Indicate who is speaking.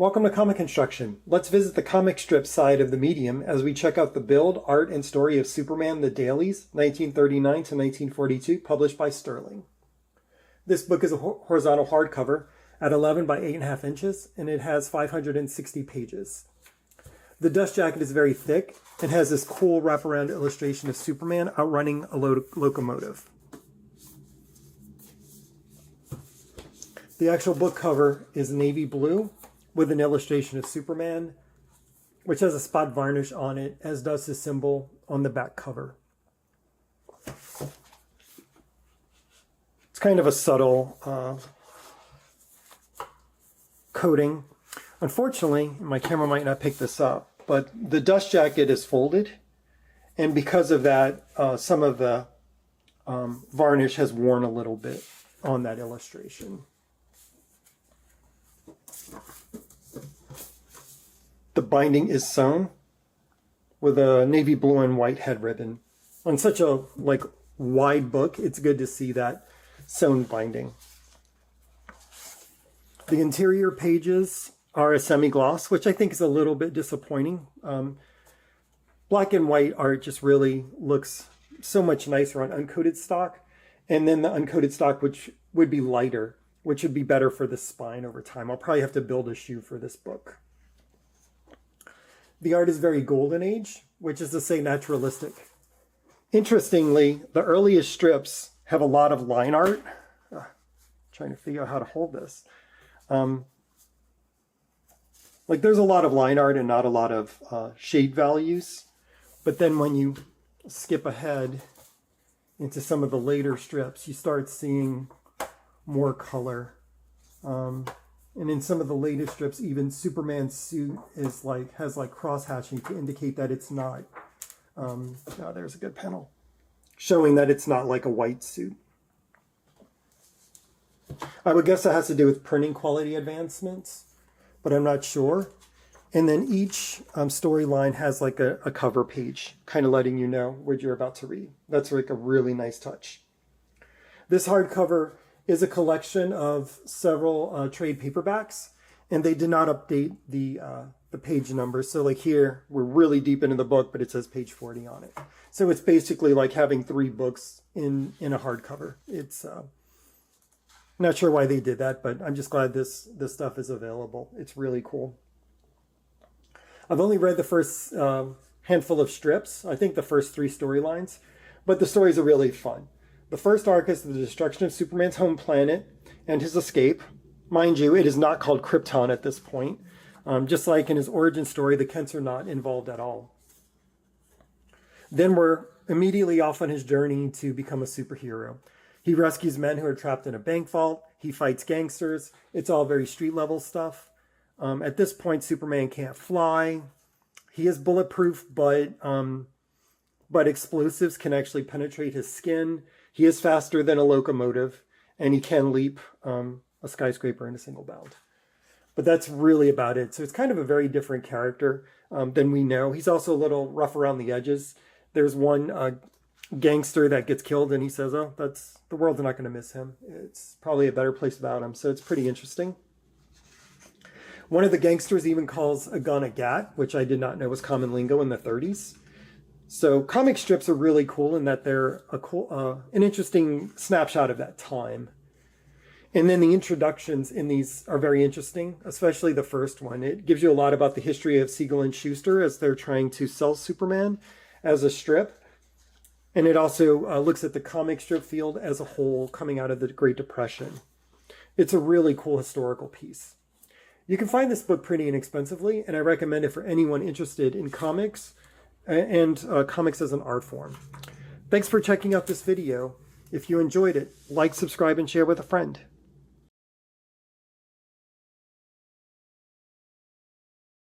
Speaker 1: Welcome to Comic Construction. Let's visit the comic strip side of the medium as we check out the build, art, and story of Superman, the Dailies, 1939 to 1942, published by Sterling. This book is a horizontal hardcover at 11 by 8.5 inches, and it has 560 pages. The dust jacket is very thick and has this cool wraparound illustration of Superman outrunning a locomotive. The actual book cover is navy blue with an illustration of Superman, which has a spot varnish on it, as does the symbol on the back cover. It's kind of a subtle coating. Unfortunately, my camera might not pick this up, but the dust jacket is folded, and because of that, some of the varnish has worn a little bit on that illustration. The binding is sewn with a navy blue and white head ribbon. On such a wide book, it's good to see that sewn binding. The interior pages are a semi-gloss, which I think is a little bit disappointing. Black and white art just really looks so much nicer on uncoated stock, and then the uncoated stock, which would be lighter, which would be better for the spine over time. I'll probably have to build a shoe for this book. The art is very golden age, which is to say naturalistic. Interestingly, the earliest strips have a lot of line art. Trying to figure out how to hold this. There's a lot of line art and not a lot of shade values. But then when you skip ahead into some of the later strips, you start seeing more color. And in some of the latest strips, even Superman's suit is has cross hatching to indicate that it's not. There's a good panel showing that it's not like a white suit. I would guess that has to do with printing quality advancements, but I'm not sure. And then each storyline has a cover page, kind of letting you know what you're about to read. That's a really nice touch. This hardcover is a collection of several trade paperbacks, and they did not update the page numbers. So here, we're really deep into the book, but it says page 40 on it. So it's basically like having 3 books in a hardcover. It's not sure why they did that, but I'm just glad this stuff is available. It's really cool. I've only read the first handful of strips, I think the first 3 storylines, but the stories are really fun. The first arc is the destruction of Superman's home planet and his escape. Mind you, it is not called Krypton at this point. Just like in his origin story, the Kents are not involved at all. Then we're immediately off on his journey to become a superhero. He rescues men who are trapped in a bank vault. He fights gangsters. It's all very street level stuff. At this point, Superman can't fly. He is bulletproof, but explosives can actually penetrate his skin. He is faster than a locomotive, and he can leap a skyscraper in a single bound. But that's really about it. So it's kind of a very different character than we know. He's also a little rough around the edges. There's one gangster that gets killed, and he says, oh, the world's not going to miss him. It's probably a better place without him. So it's pretty interesting. One of the gangsters even calls a gun a gat, which I did not know was common lingo in the 30s. So comic strips are really cool in that they're an interesting snapshot of that time. And then the introductions in these are very interesting, especially the first one. It gives you a lot about the history of Siegel and Schuster as they're trying to sell Superman as a strip. And it also looks at the comic strip field as a whole coming out of the Great Depression. It's a really cool historical piece. You can find this book pretty inexpensively, and I recommend it for anyone interested in comics and comics as an art form. Thanks for checking out this video. If you enjoyed it, like, subscribe, and share with a friend.